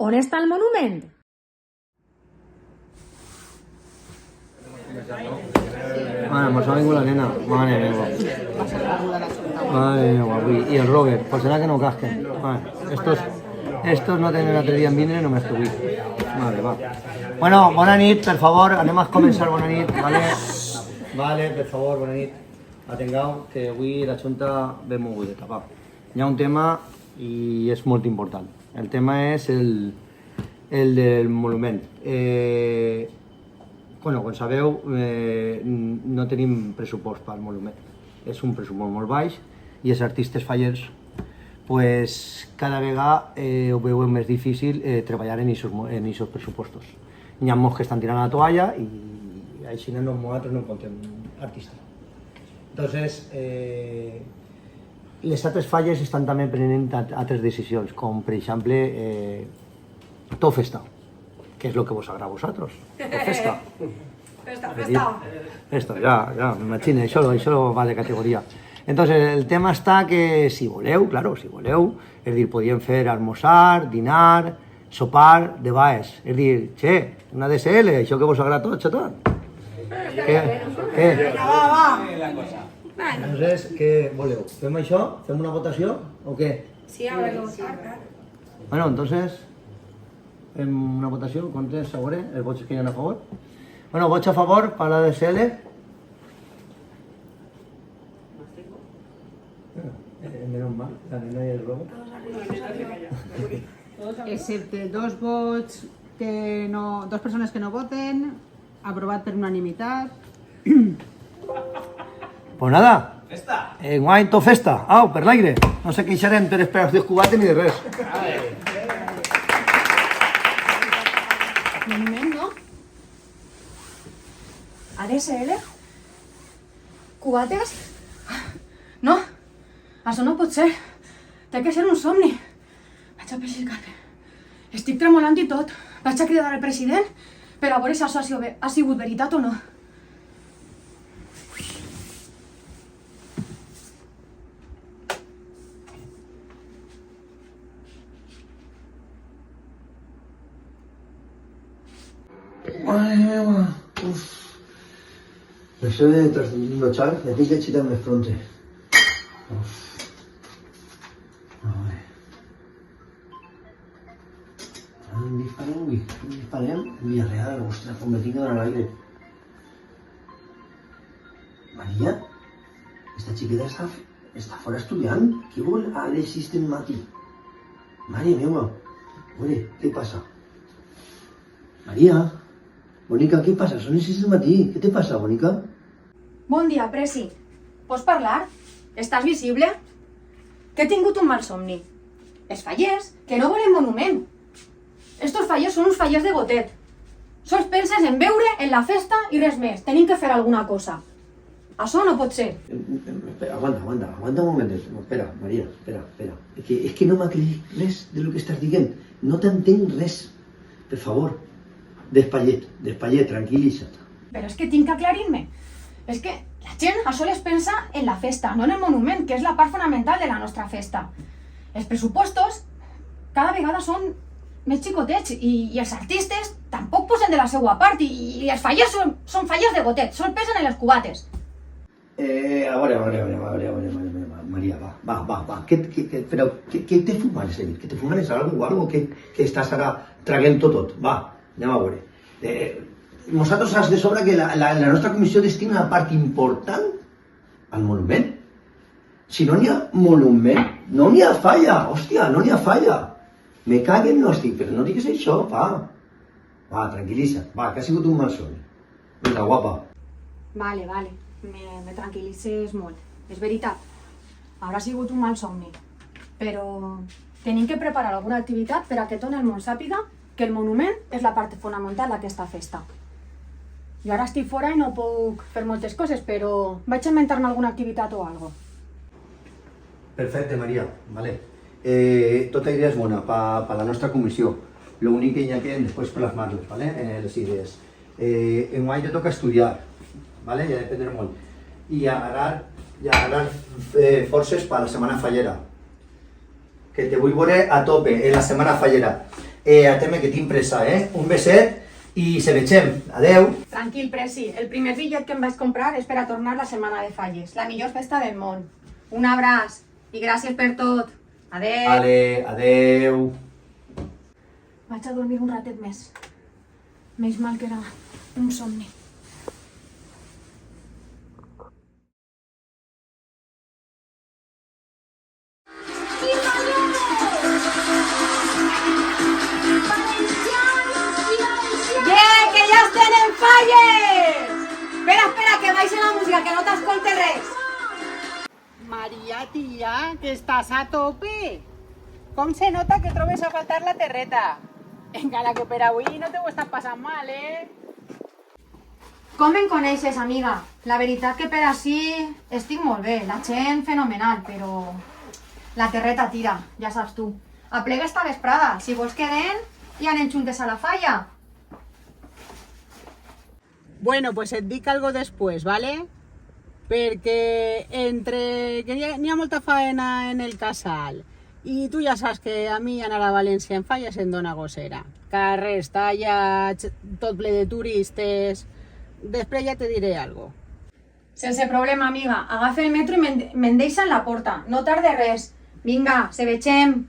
On està el monument? Vale, nos ha venido la nena. Madre mía. Madre mía, y el Robert, pues será que no casquen. Vale, estos no tenen l'altre dia en vindre, només que avui. Vale, va. Bueno, bona nit, per favor, anem a començar, bona nit, vale? Vale, per favor, bona nit. Atengueu que avui la Junta ve mogudeta, va. Hi ha un tema i és molt important. El tema és el del monument. Bueno, com sabeu, no tenim pressupost pel monument. És un pressupost molt baix i els artistes fallers pues, cada vegada ho veuen més difícil treballar en aquests pressupostos. Hi ha molts que estan tirant la toalla i així nosaltres no contem artistes. Entonces, les altres falles estan també prenent altres decisions, com per exemple Tofesta, que és el que vos agrada a vosaltres. Tofesta. Festa, ja, m'imagino, això va de categoria. Entonces, el tema està que si voleu, claro, si voleu, és dir, podíem fer almorzar, dinar, sopar de baix. És dir, che, una DSL, això que vos agrada tot, xatot. Què? Entonces, què voleu? Fem això? Fem una votació o què? Sí, habrá que votar, claro. Bueno, entonces, fem una votació, comptes a veure, els vots que hi ha a favor. Bueno, vots a favor per la DSL. Menos mal, la nena y el robo. Excepte dos vots que no, dos persones que no voten, aprovat per unanimitat. Pues nada, festa. Enguany tot festa, au, per l'aire. No se queixarem per esperar els cubates ni de res. Monument, no? ADSL? Cubates? No, això no pot ser. Té que ser un somni. Vaig a pessicar-me. Estic tremolant i tot. Vaig a cridar al president per a veure si això ha sigut veritat o no. Madre meva, uf. Això de trasnochar, me tinc que xitar més pronte. Uf. A veure. ¿Dónde disparem avui? ¿Dónde disparem? En Villarreal, ostres, com me tinc que donar l'aire. Maria, esta xiqueta està fora estudiant. Què vol a les 6 del matí? Mare meva, veure, què passa? Maria, Bonica, què passa? Són les 6 del matí. Què te passa, Bonica? Bon dia, Presi. Pots parlar? Estàs visible? Que he tingut un mal somni. Els fallers, que no volen monument. Estos fallers són uns fallers de gotet. Sols penses en veure, en la festa i res més. Tenim que fer alguna cosa. Això no pot ser. Aguanta un momentet. Espera, Maria, espera. És que no m'acredit res de lo que estàs dient. No t'entenc res. Per favor, despallet, tranquil·litza't. Però és que tinc que aclarir-me. És que la gent a soles pensa en la festa, no en el monument, que és la part fonamental de la nostra festa. Els pressupostos cada vegada són més xicotets i els artistes tampoc posen de la seva part i els fallers són fallers de gotet, sols pensen en les cubates. A veure, Maria, va. Però què te fumanes, que te fumanes algo que estàs ara traguent tot? Va, anem a veure. Nosaltres has de sobre que la nostra comissió destina una part important al monument. Si no n'hi ha monument, no n'hi ha falla, hòstia, no n'hi ha falla. Me caguen, no estic, però no digues això, va. Va, tranquil·litza't, va, que ha sigut un mal son. Vinga, guapa. Vale, me tranquil·litzes molt. És veritat, haurà sigut un mal somni. Però tenim que preparar alguna activitat per a que tot el món sàpiga que el monument és la part fonamental d'aquesta festa. Jo ara estic fora i no puc fer moltes coses, però vaig a inventar-me alguna activitat o algo. Perfecte, Maria, vale. Tota idea és bona per la nostra comissió. L'únic que hi ha que després plasmar-les, vale? Les idees. Enguany te toca estudiar, vale? Ja dependrà molt. I agarrar forces per la setmana fallera. Que te vull veure a tope en la setmana fallera. ateme que tinc pressa, Un beset i se vegem. Adeu. Tranquil, Presi, el primer bitllet que em vaig comprar és per a tornar la setmana de falles, la millor festa del món. Un abraç i gràcies per tot. Adeu. Vale, adeu. Vaig a dormir un ratet més. Menys mal que era un somni. ¡Yeah! ¡Que ja estem en falles! Espera, que baixi la música, que no t'escolte res. Maria, tia, que estàs a tope. Com se nota que trobes a faltar la terreta. Encara que per avui no t'ho estàs passant mal, Com em coneixes, amiga? La veritat que per així estic molt bé, la gent fenomenal, però la terreta tira, ja saps tu. Aplega esta vesprada, si vols quedem i anem juntes a la falla. Bueno, pues et dic algo després, ¿vale? Perquè entre que n'hi ha molta faena en el casal i tu ja saps que a mi anar a València en falles em dona gossera. Carrers tallats, tot ple de turistes... Després ja te diré algo. Sense problema, amiga. Agafa el metro i me'n deixa en la porta. No tarde res. Vinga, se vegem.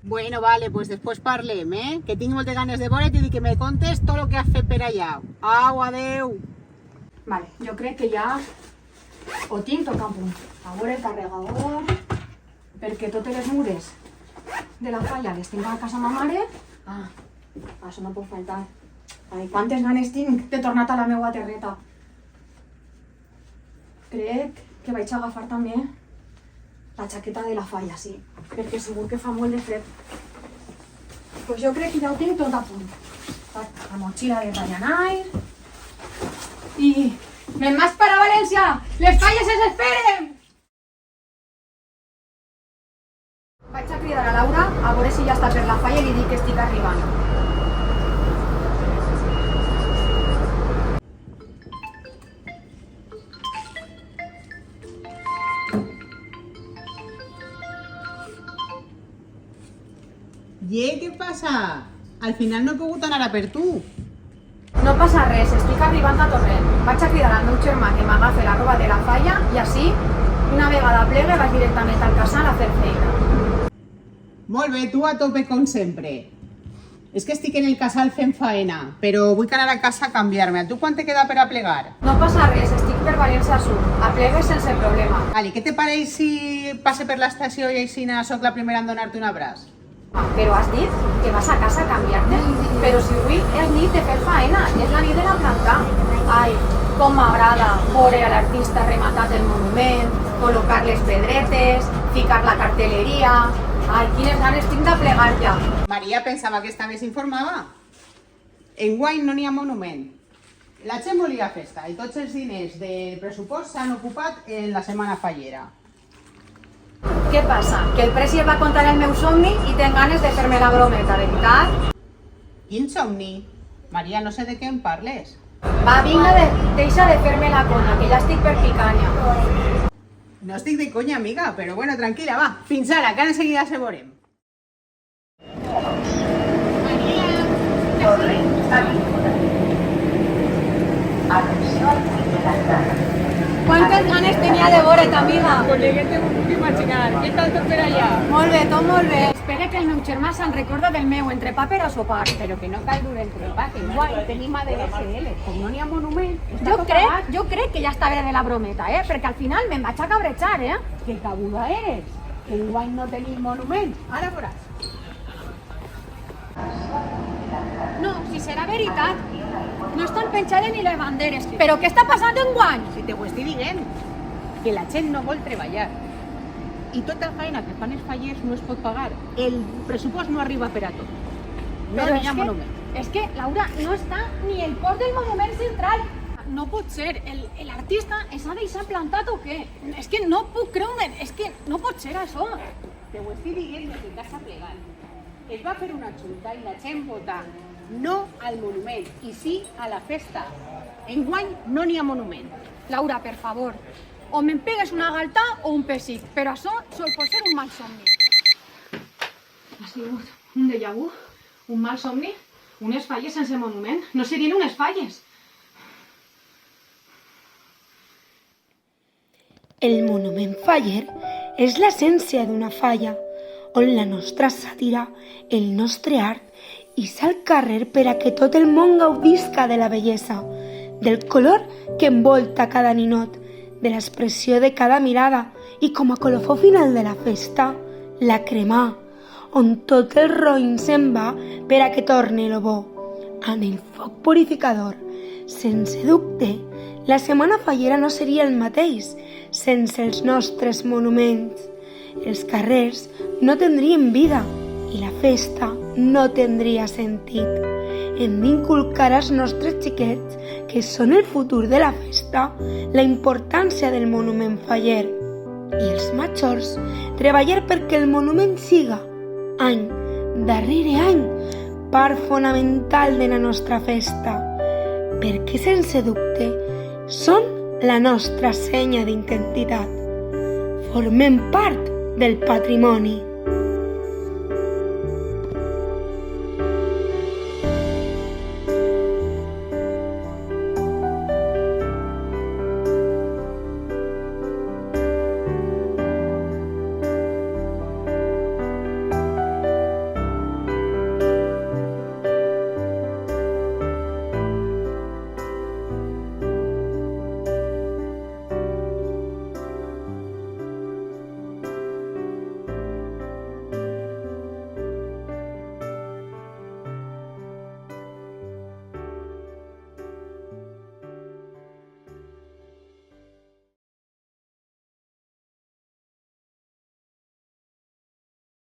Bueno, vale, pues després parlem, Que tinc moltes ganes de veure't i que me contes tot el que has fet per allà. Au, adeu. Vale, jo crec que ja ho tinc tot a punt. A veure el carregador, perquè totes les mures de la falla les tinc a casa ma mare. Això no pot faltar. Ai, quantes ganes tinc de tornar a la meva terreta. Crec que vaig agafar també la jaqueta de la falla, sí, perquè segur que fa molt de fred. Pues jo crec que ja ho tinc tot a punt. La motxilla de Ryanair. I me'n vaig per a València! Les falles es esperen! Vaig a cridar a Laura a veure si ja està per la falla i li dic que estic arribant. Què passa? Al final no he pogut anar a per tu. No passa res, estic arribant a Torrent. Vaig a cridar al meu germà que m'agafi la roba de la falla i així, una vegada plegue, vaig directament al casal a fer feina. Molt bé, tu a tope com sempre. És que estic en el casal fent faena, però vull anar a casa a canviar-me. A tu quan te queda per a plegar? No passa res, estic per València Sud. Aplegues sense problema. Vale, què te pareix si passe per l'estació i així soc la primera en donar-te un abraç? Però has dit que vas a casa a canviar-te? Però si avui és nit de fer faena, és la nit de la planta. Ai, com m'agrada veure a l'artista rematat el monument, col·locar les pedretes, ficar la cartelleria... Ai, quines ganes tinc de plegar ja. Maria, pensava que estaves informada. Enguany no n'hi ha monument. La gent volia festa i tots els diners del pressupost s'han ocupat en la setmana fallera. Què passa? Que el Presi va contar el meu somni i tenc ganes de fer-me la brometa, veritat? Quin somni? Maria, no sé de què em parles. Va, vinga, deixa de fer-me la conya, que ja estic per picanya. No estic de conya, amiga, però bueno, tranquil·la, va. Fins ara, que ara enseguida se veurem. Quantes ganes tenia de veure't, amiga? Col·leguete, m'ho puc imaginar. Què tal tot per allà? Molt bé, tot molt bé. Espera que el meu germà se'n recorda del meu entrepà per a sopar. Però que no cal dur entrepà, que igual tenim ADSL. Com no n'hi ha monument, està tot pagat. Jo crec que ja està bé de la brometa, perquè al final me'n vaig a cabrejar, Que cabuda eres, que enguany no tenim monument. Ara veuràs. No, si serà veritat. No estan penjades ni les banderes. Però què està passant enguany? Si te ho estic dient, que la gent no vol treballar. I tota la feina que fan els fallers no es pot pagar. El pressupost no arriba per a tot. No Però hi ha monument. és que, Laura, no està ni el port del monument central. No pot ser, l'artista s'ha deixat plantat o què? És que no puc creure, és que no pot ser això. Te ho estic dient des de casa plegant. Es va fer una junta i la gent vota no al monument i sí a la festa. Enguany no n'hi ha monument. Laura, per favor, o me'n pegues una galta o un pessic, però això sol pot ser un mal somni. Ha sigut un déjà vu Un mal somni? Unes falles sense monument? No serien unes falles. El monument faller és l'essència d'una falla, on la nostra sàtira, el nostre art, és al carrer per a que tot el món gaudisca de la bellesa, del color que envolta cada ninot, de l'expressió de cada mirada i com a colofó final de la festa, la cremà, on tot el roïn se'n va per a que torne lo bo. En el foc purificador, sense dubte, la setmana fallera no seria el mateix sense els nostres monuments. Els carrers no tindrien vida i la festa no tindria sentit. Hem d'inculcar als nostres xiquets, que són el futur de la festa, la importància del monument faller. I els majors, treballar perquè el monument siga, any darrere any, part fonamental de la nostra festa, perquè sense dubte són la nostra senya d'identitat. Formem part del patrimoni.